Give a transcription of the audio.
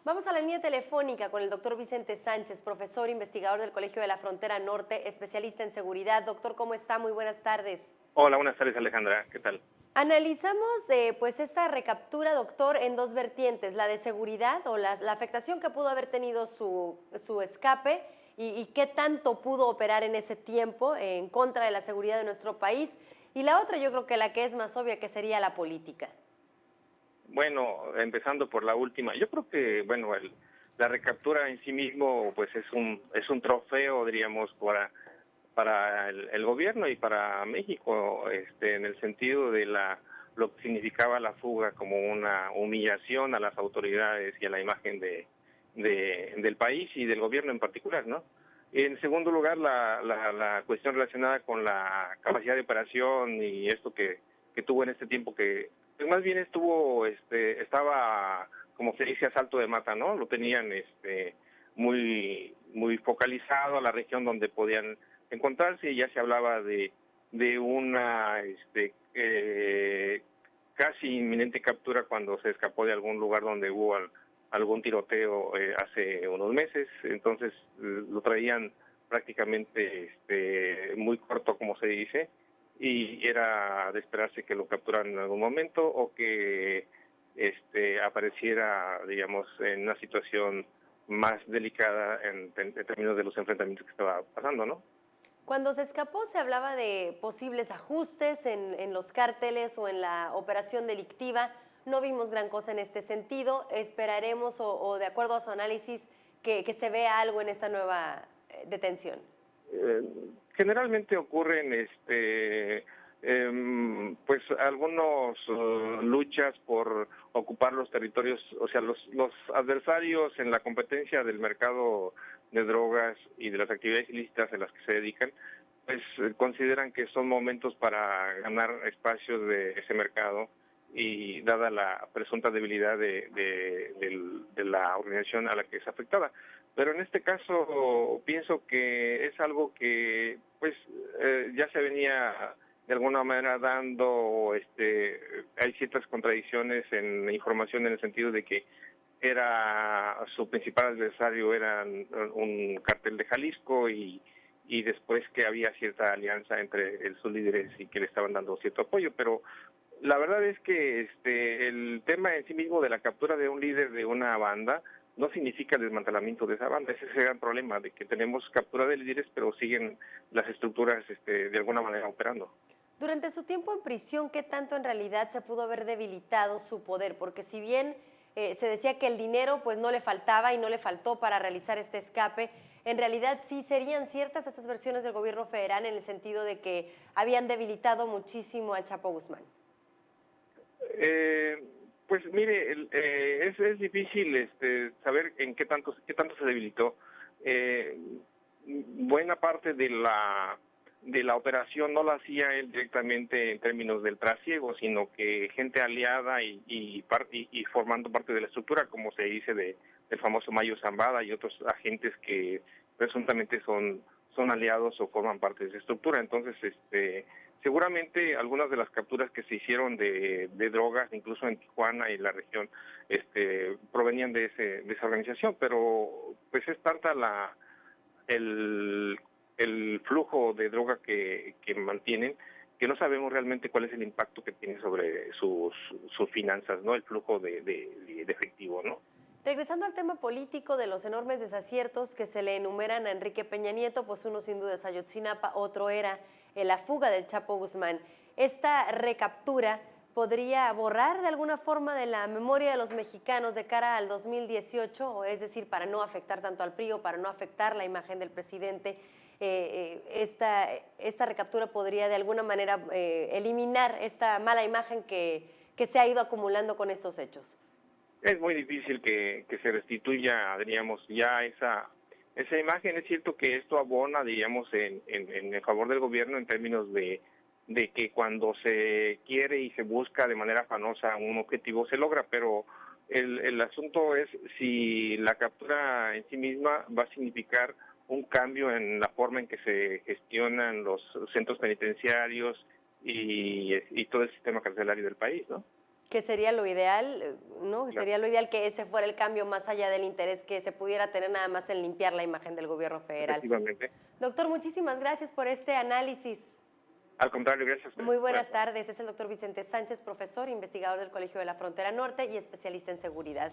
Vamos a la línea telefónica con el doctor Vicente Sánchez, profesor investigador del Colegio de la Frontera Norte, especialista en seguridad. Doctor, ¿cómo está? Muy buenas tardes. Hola, buenas tardes, Alejandra. ¿Qué tal? Analizamos pues esta recaptura, doctor, en dos vertientes, la de seguridad o la afectación que pudo haber tenido su escape y qué tanto pudo operar en ese tiempo en contra de la seguridad de nuestro país. Y la otra, yo creo que la que es más obvia, que sería la política. Bueno, empezando por la última, yo creo que, bueno, la recaptura en sí mismo, pues es un trofeo, diríamos, para el gobierno y para México, en el sentido de lo que significaba la fuga como una humillación a las autoridades y a la imagen del país y del gobierno en particular, ¿no? En segundo lugar, la cuestión relacionada con la capacidad de operación y esto que tuvo en este tiempo que pues más bien estaba, como se dice, a salto de mata, ¿no? Lo tenían muy focalizado a la región donde podían encontrarse, y ya se hablaba de una casi inminente captura cuando se escapó de algún lugar donde hubo algún tiroteo hace unos meses. Entonces lo traían prácticamente muy corto, como se dice, y era de esperarse que lo capturaran en algún momento o que apareciera, digamos, en una situación más delicada en términos de los enfrentamientos que estaba pasando, ¿no? Cuando se escapó se hablaba de posibles ajustes en los cárteles o en la operación delictiva. No vimos gran cosa en este sentido. Esperaremos o de acuerdo a su análisis que se vea algo en esta nueva detención. Eh, Generalmente ocurren pues algunos luchas por ocupar los territorios, o sea, los adversarios en la competencia del mercado de drogas y de las actividades ilícitas en las que se dedican, pues consideran que son momentos para ganar espacios de ese mercado, y dada la presunta debilidad de la organización a la que es afectada. Pero en este caso pienso que es algo que pues ya se venía de alguna manera dando. Hay ciertas contradicciones en la información, en el sentido de que su principal adversario era un cartel de Jalisco, y después que había cierta alianza entre sus líderes y que le estaban dando cierto apoyo. Pero la verdad es que el tema en sí mismo de la captura de un líder de una banda no significa el desmantelamiento de esa banda. Ese es el gran problema, de que tenemos captura de líderes, pero siguen las estructuras de alguna manera operando. Durante su tiempo en prisión, ¿qué tanto en realidad se pudo haber debilitado su poder? Porque si bien se decía que el dinero pues no le faltaba y no le faltó para realizar este escape, en realidad sí serían ciertas estas versiones del gobierno federal en el sentido de que habían debilitado muchísimo al Chapo Guzmán. Eh, pues mire, es difícil saber en qué tanto se debilitó. Eh, Buena parte de la operación no la hacía él directamente en términos del trasiego, sino que gente aliada y formando parte de la estructura, como se dice del famoso Mayo Zambada y otros agentes que presuntamente son aliados o forman parte de esa estructura. Entonces, seguramente algunas de las capturas que se hicieron de drogas, incluso en Tijuana y la región, provenían de esa organización, pero pues es tanta el, el flujo de droga que mantienen, que no sabemos realmente cuál es el impacto que tiene sobre sus finanzas, ¿no? El flujo de efectivo, ¿no? Regresando al tema político de los enormes desaciertos que se le enumeran a Enrique Peña Nieto, pues uno sin duda es Ayotzinapa, otro era la fuga del Chapo Guzmán. Esta recaptura podría borrar de alguna forma de la memoria de los mexicanos de cara al 2018, o es decir, para no afectar tanto al PRI o para no afectar la imagen del presidente. Esta recaptura podría de alguna manera eliminar esta mala imagen que se ha ido acumulando con estos hechos. Es muy difícil que se restituya, diríamos, ya esa imagen. Es cierto que esto abona, diríamos, en favor del gobierno, en términos de que cuando se quiere y se busca de manera afanosa un objetivo se logra, pero el asunto es si la captura en sí misma va a significar un cambio en la forma en que se gestionan los centros penitenciarios y todo el sistema carcelario del país, ¿no? Que sería lo ideal, ¿no? Claro. Sería lo ideal que ese fuera el cambio más allá del interés que se pudiera tener nada más en limpiar la imagen del gobierno federal. Efectivamente. Doctor, muchísimas gracias por este análisis. Al contrario, gracias a usted. Muy buenas tardes. Es el doctor Vicente Sánchez, profesor, investigador del Colegio de la Frontera Norte y especialista en seguridad.